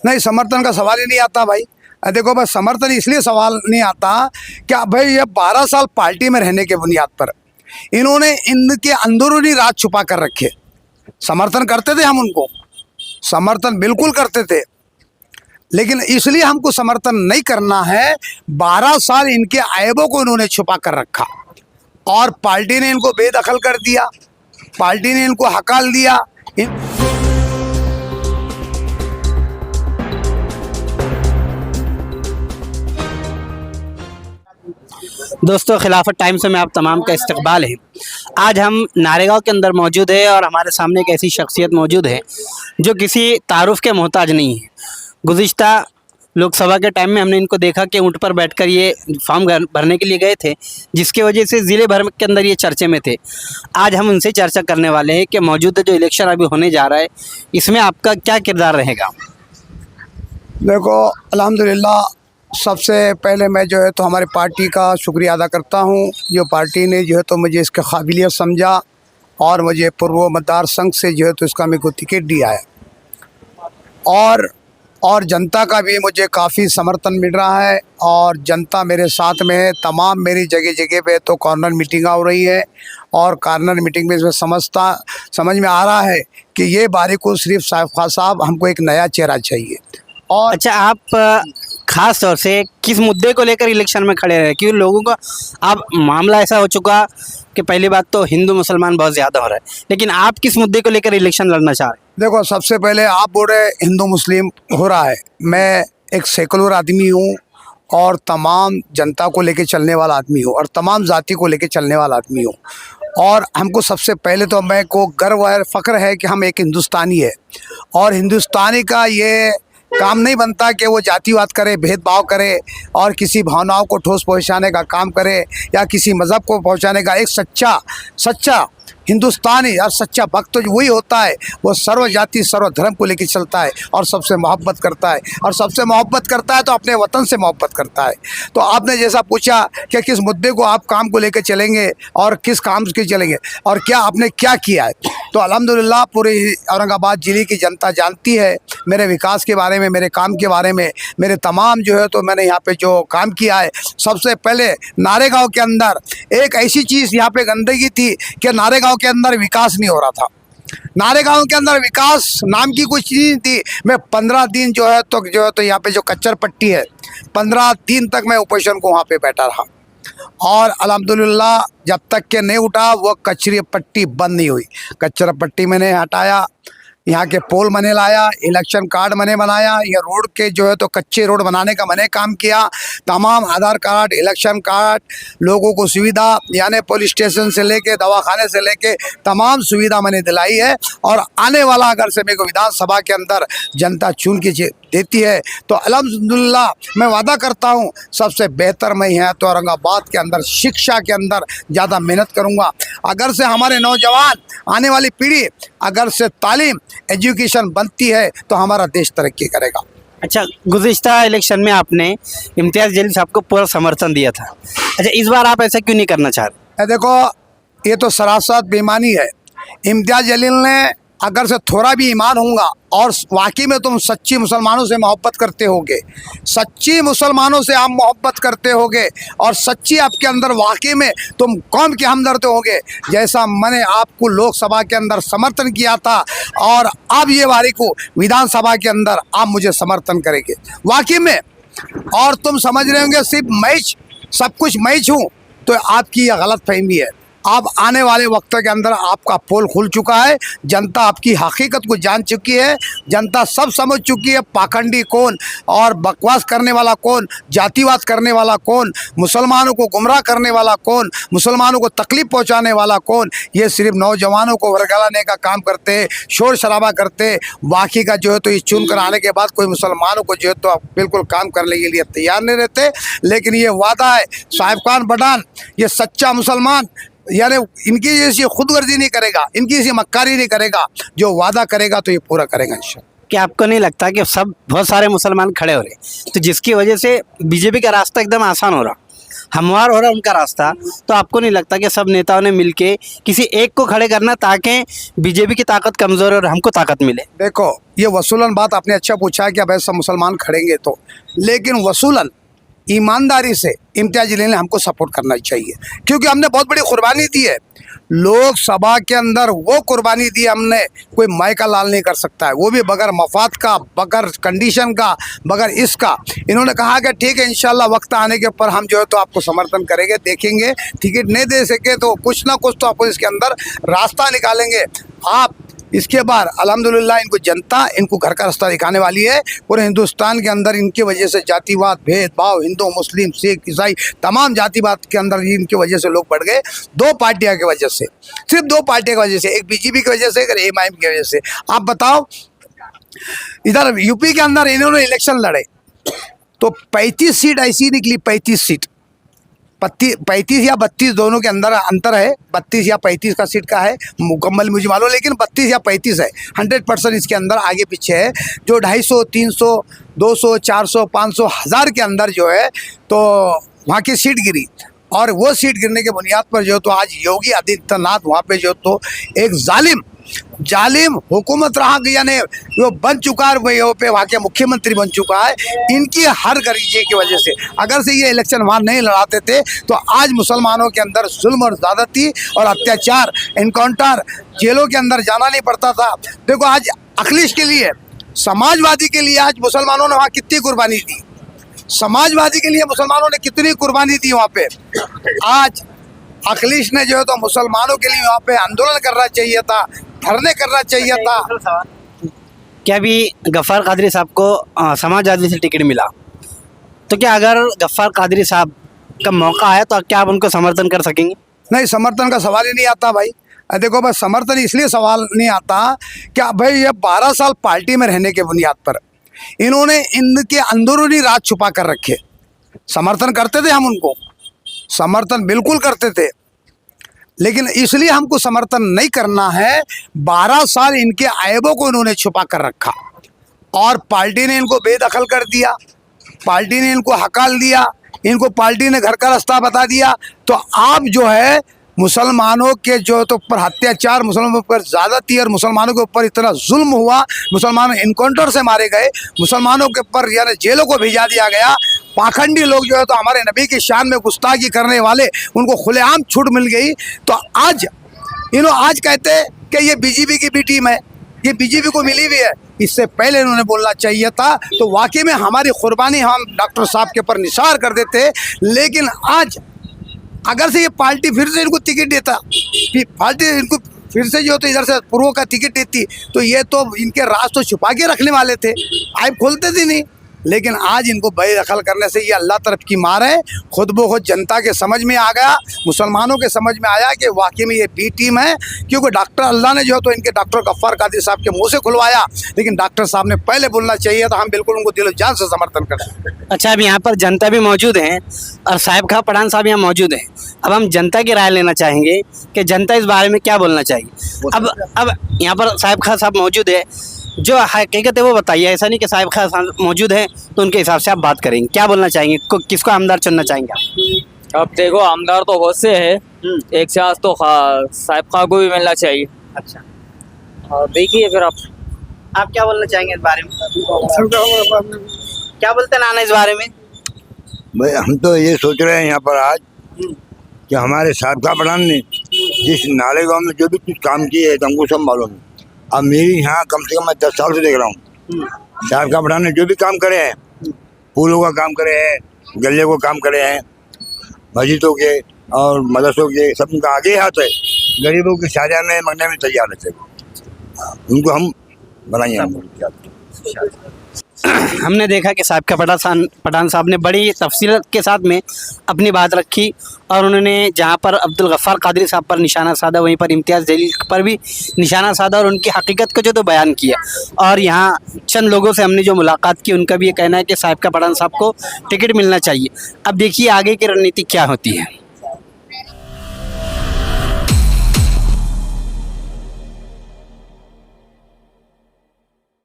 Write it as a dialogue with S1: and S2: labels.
S1: नहीं, समर्थन का सवाल ही नहीं आता भाई। देखो भाई, समर्थन इसलिए सवाल नहीं आता कि भाई ये 12 साल पार्टी में रहने के बुनियाद पर इन्होंने इनके अंदरूनी राज छुपा कर रखे। समर्थन करते थे हम उनको, समर्थन बिल्कुल करते थे, लेकिन इसलिए हमको समर्थन नहीं करना है। 12 साल इनके ऐबों को इन्होंने छुपा कर रखा और पार्टी ने इनको बेदखल कर दिया, पार्टी ने इनको हकाल दिया।
S2: दोस्तों, खिलाफत टाइम्स में आप तमाम का इस्तकबाल है। आज हम नारेगांव के अंदर मौजूद है और हमारे सामने एक ऐसी शख्सियत मौजूद है जो किसी तारुफ के मोहताज नहीं है। गुज़िश्ता लोकसभा के टाइम में हमने इनको देखा कि ऊँट पर बैठकर ये फॉर्म भरने के लिए गए थे, जिसकी वजह से ज़िले भर के अंदर ये चर्चे में थे। आज हम उनसे चर्चा करने वाले हैं कि मौजूदा जो इलेक्शन अभी होने जा रहा है, इसमें आपका क्या किरदार रहेगा।
S1: देखो, अल्हम्दुलिल्लाह, सबसे पहले मैं जो है तो हमारी पार्टी का शुक्रिया अदा करता हूँ। जो पार्टी ने जो है तो मुझे इसके काबिलियत समझा और मुझे पूर्व मतदार संघ से जो है तो इसका मेरे को टिकट दिया है, और जनता का भी मुझे काफ़ी समर्थन मिल रहा है और जनता मेरे साथ में है। तमाम मेरी जगह जगह पे तो कॉर्नर मीटिंग हो रही है और कॉर्नर मीटिंग में इसमें समझ में आ रहा है कि ये बारी को सिर्फ साहिब खान साहब, हमको एक नया चेहरा चाहिए। और
S2: अच्छा, आप खास तौर से किस मुद्दे को लेकर इलेक्शन में खड़े रहे? क्योंकि लोगों का अब मामला ऐसा हो चुका कि पहली बात तो हिंदू मुसलमान बहुत ज़्यादा हो रहा है, लेकिन आप किस मुद्दे को लेकर इलेक्शन लड़ना चाह रहे हैं?
S1: देखो, सबसे पहले आप बोल रहे हिंदू मुस्लिम हो रहा है। मैं एक सेकुलर आदमी हूँ और तमाम जनता को लेके चलने वाला आदमी हूँ और तमाम जाति को लेके चलने वाला आदमी हूँ। और हमको सबसे पहले तो मैं को गर्व और फ़ख्र है कि हम एक हिंदुस्तानी है, और हिंदुस्तानी का ये काम नहीं बनता कि वो जातिवाद करे, भेदभाव करे और किसी भावनाओं को ठोस पहुंचाने का काम करे या किसी मज़हब को पहुंचाने का। एक सच्चा हिंदुस्तानी और सच्चा भक्त तो वही होता है, वो सर्व जाति सर्व धर्म को लेकर चलता है और सबसे मोहब्बत करता है, और सबसे मोहब्बत करता है तो अपने वतन से मोहब्बत करता है। तो आपने जैसा पूछा कि किस मुद्दे को आप काम को लेकर चलेंगे और किस काम के चलेंगे और क्या आपने क्या किया है, तो अल्हम्दुलिल्लाह पूरी औरंगाबाद ज़िले की जनता जानती है मेरे विकास के बारे में, मेरे काम के बारे में, मेरे तमाम जो है तो मैंने यहाँ पे जो काम किया है। सबसे पहले नारेगांव के अंदर एक ऐसी चीज़, यहाँ पे गंदगी थी कि नारेगांव के अंदर विकास नहीं हो रहा था। नारेगांव के अंदर विकास नाम की कुछ चीज़ नहीं थी। मैं 15 दिन जो है तो यहाँ पे जो कच्चर पट्टी है, 15 दिन तक मैं ऑपोजिशन को वहाँ पे बैठा रहा और अल्हम्दुलिल्लाह जब तक के नहीं उठा वो कचरी पट्टी बंद नहीं हुई। कचरा पट्टी मैंने हटाया, यहाँ के पोल मैंने लाया, इलेक्शन कार्ड मैंने बनाया, ये रोड के जो है तो कच्चे रोड बनाने का मैंने काम किया। तमाम आधार कार्ड, इलेक्शन कार्ड, लोगों को सुविधा, यानी पुलिस स्टेशन से लेके दवाखाने से लेके तमाम सुविधा मैंने दिलाई है। और आने वाला अगर से मेरे को विधानसभा के अंदर जनता चुन के देती है तो अल्हम्दुलिल्लाह मैं वादा करता हूँ सबसे बेहतर मैं यहाँ तो औरंगाबाद के अंदर शिक्षा के अंदर ज़्यादा मेहनत करूँगा। अगर से हमारे नौजवान, आने वाली पीढ़ी अगर से तालीम, एजुकेशन बनती है तो हमारा देश तरक्की करेगा।
S2: अच्छा, गुज़िश्ता इलेक्शन में आपने इम्तियाज़ जलील साहब को पूरा समर्थन दिया था। अच्छा, इस बार आप ऐसा क्यों नहीं करना चाह रहे?
S1: देखो, ये तो सरासर बेईमानी है। इम्तियाज़ जलील ने अगर से थोड़ा भी ईमान होगा और वाकई में तुम सच्ची मुसलमानों से मोहब्बत करते होगे, सच्ची मुसलमानों से आप मोहब्बत करते होगे और सच्ची आपके अंदर वाकई में तुम कौम के हमदर्द होगे, जैसा मैंने आपको लोकसभा के अंदर समर्थन किया था और अब ये बारी को विधानसभा के अंदर आप मुझे समर्थन करेंगे वाकई में। और तुम समझ रहे होंगे सिर्फ मैच, सब कुछ मैच हूँ, तो आपकी यह गलत फहमी है। अब आने वाले वक्तों के अंदर आपका पोल खुल चुका है, जनता आपकी हकीकत को जान चुकी है, जनता सब समझ चुकी है पाखंडी कौन और बकवास करने वाला कौन, जातिवाद करने वाला कौन, मुसलमानों को गुमराह करने वाला कौन, मुसलमानों को तकलीफ पहुंचाने वाला कौन। ये सिर्फ नौजवानों को वर्गलाने का काम करते, शोर शराबा करते, बाकी का जो है तो ये चुन कर आने के बाद कोई मुसलमानों को जो है तो बिल्कुल काम करने के लिए तैयार नहीं रहते। लेकिन ये वादा है साहिब खान पठान, ये सच्चा मुसलमान, यानी इनकी जैसी खुदगर्जी नहीं करेगा, इनकी जैसी मक्कारी नहीं करेगा, जो वादा करेगा तो ये पूरा करेगा इंशाल्लाह।
S2: क्या आपको नहीं लगता कि सब बहुत सारे मुसलमान खड़े हो रहे, तो जिसकी वजह से बीजेपी का रास्ता एकदम आसान हो रहा? हमवार हो रहा है उनका रास्ता, तो आपको नहीं लगता कि सब नेताओं ने मिलके किसी एक को खड़े करना ताकि बीजेपी की ताकत कमज़ोर है और हमको ताकत मिले?
S1: देखो, ये वसूलन बात आपने अच्छा पूछा है कि अब सब मुसलमान खड़ेंगे तो, लेकिन वसूलन ईमानदारी से इम्तियाज जलील ने हमको सपोर्ट करना चाहिए, क्योंकि हमने बहुत बड़ी कुर्बानी दी है लोकसभा के अंदर। वो कुर्बानी दी हमने, कोई माय का लाल नहीं कर सकता है, वो भी बगैर मफाद का, बगैर कंडीशन का, बगैर इसका। इन्होंने कहा कि ठीक है, इंशाल्लाह वक्त आने के ऊपर हम जो है तो आपको समर्थन करेंगे, देखेंगे, टिकट नहीं दे सके तो कुछ ना कुछ तो आपको इसके अंदर रास्ता निकालेंगे। आप इसके बाद अल्हम्दुलिल्लाह इनको जनता इनको घर का रास्ता दिखाने वाली है। पूरे हिंदुस्तान के अंदर इनकी वजह से जातिवाद, भेदभाव, हिंदू मुस्लिम सिख ईसाई तमाम जातिवाद के अंदर इनकी वजह से लोग बढ़ गए। दो पार्टियां की वजह से, सिर्फ दो पार्टियों की वजह से, एक बीजेपी की वजह से, एक एमआईएम की वजह से। आप बताओ, इधर यूपी के अंदर इन्होंने इलेक्शन लड़े तो 35 सीट ऐसी निकली, 35 सीट, 35 या 32 दोनों के अंदर अंतर है। 32 या 35 का सीट का है मुकम्मल मुझे मालूम, लेकिन 32 या 35 है। 100% इसके अंदर आगे पीछे है। जो 250, 300, 200, 400, 500, 1000 के अंदर जो है तो वहाँ की सीट गिरी, और वो सीट गिरने के बुनियाद पर जो तो आज योगी आदित्यनाथ वहाँ पे जो तो एक जालिम हुकूमत रहा गया ने वो बन चुका है, वहाँ के मुख्यमंत्री बन चुका है। इनकी हर गरीजे की वजह से अगर से ये इलेक्शन वहाँ नहीं लड़ाते थे तो आज मुसलमानों के अंदर जुल्म और ज़्यादती और अत्याचार, इनकाउंटर, जेलों के अंदर जाना नहीं पड़ता था। देखो, आज अखिलेश के लिए, समाजवादी के लिए आज मुसलमानों ने वहाँ कितनी कुर्बानी दी, समाजवादी के लिए मुसलमानों ने कितनी कुर्बानी दी वहाँ पे। आज अखिलेश ने जो है तो मुसलमानों के लिए वहाँ पे आंदोलन करना चाहिए था, धरने करना चाहिए था।
S2: क्या अभी गफ्फार कादरी साहब को समाजवादी से टिकट मिला, तो क्या अगर गफ्फार कादरी साहब का मौका आया तो क्या आप उनको समर्थन कर सकेंगे?
S1: नहीं, समर्थन का सवाल ही नहीं आता भाई। देखो, बस समर्थन इसलिए सवाल नहीं आता कि भाई ये 12 साल पार्टी में रहने के बुनियाद पर इन्होंने इनके अंदरूनी राज छुपा कर रखे। समर्थन करते थे हम उनको, समर्थन बिल्कुल करते थे, लेकिन इसलिए हमको समर्थन नहीं करना है। 12 साल इनके ऐबों को इन्होंने छुपा कर रखा और पार्टी ने इनको बेदखल कर दिया, पार्टी ने इनको हकाल दिया, इनको पार्टी ने घर का रास्ता बता दिया। तो आप जो है मुसलमानों के जो तो ऊपर अत्याचार, मुसलमानों पर ज़्यादती और मुसलमानों के ऊपर इतना जुल्म हुआ, मुसलमान इनकाउंटर से मारे गए, मुसलमानों के ऊपर यानी जेलों को भेजा दिया गया। पाखंडी लोग जो है तो हमारे नबी की शान में गुस्ताखी करने वाले, उनको खुलेआम छूट मिल गई। तो आज कहते हैं कि ये बीजेपी की भी टीम है, ये बीजेपी को मिली हुई है। इससे पहले इन्होंने बोलना चाहिए था। तो वाकई में हमारी कुर्बानी हम डॉक्टर साहब के ऊपर निसार कर देते। लेकिन आज अगर से ये पार्टी फिर से इनको टिकट देता, पार्टी इनको फिर से जो तो इधर से पूर्व का टिकट देती, तो ये तो इनके राज तो छुपा के रखने वाले थे, आइब खोलते थे नहीं। लेकिन आज इनको बेदखल करने से ये अल्लाह तरफ की मार है। खुद ब खुद जनता के समझ में आ गया, मुसलमानों के समझ में आया कि वाकई में ये बी टीम है। क्योंकि डॉक्टर अल्लाह ने जो है तो इनके डॉक्टर गफ्फार कादरी साहब के मुंह से खुलवाया, लेकिन डॉक्टर साहब ने पहले बोलना चाहिए था। हम बिल्कुल उनको दिलो जान से समर्थन करते हैं।
S2: अच्छा, अब यहाँ पर जनता भी मौजूद है और साहिब खां पठान साहब यहाँ मौजूद हैं। अब हम जनता की राय लेना चाहेंगे कि जनता इस बारे में क्या बोलना चाहिए। अब यहाँ पर साहिब खां साहब मौजूद है, जो हकीकत है वो बताइए। ऐसा नहीं कि साहिब खां साहब मौजूद हैं तो उनके हिसाब से आप बात करेंगे। क्या बोलना चाहेंगे, किसको आमदार चुनना चाहेंगे आप?
S3: अब देखो, आमदार तो बहुत से है, एक चांस तो साहिब खां को भी मिलना चाहिए।
S2: अच्छा,
S3: और देखिए फिर
S2: आप क्या बोलना चाहेंगे इस बारे में? क्या बोलते नाना इस बारे में?
S4: भाई हम तो ये सोच रहे हैं यहाँ पर आज कि हमारे साहिब खां पठान ने जिस नाले गांव में जो भी कुछ काम किए है तो हमको सब मालूम है। अब मेरी यहाँ कम से कम मैं 10 साल से देख रहा हूँ, साहिब खां पठान ने जो भी काम करे हैं, पुलों का काम करे हैं, गले को काम करे हैं, मस्जिदों के और मदरसों के, सब उनका आगे हाथ है। गरीबों की शादियाँ मंगने में तैयार रहते हैं, उनको हम बनाएंगे।
S2: हमने देखा कि साहिब खां पठान साहब ने बड़ी तफसीलत के साथ में अपनी बात रखी और उन्होंने जहाँ पर अब्दुल गफ्फार कादरी साहब पर निशाना साधा, वहीं पर इम्तियाज़ जलील पर भी निशाना साधा और उनकी हकीकत को जो तो बयान किया। और यहाँ चंद लोगों से हमने जो मुलाकात की, उनका भी ये कहना है कि साहिब खां पठान साहब को टिकट मिलना चाहिए। अब देखिए आगे की रणनीति क्या होती है।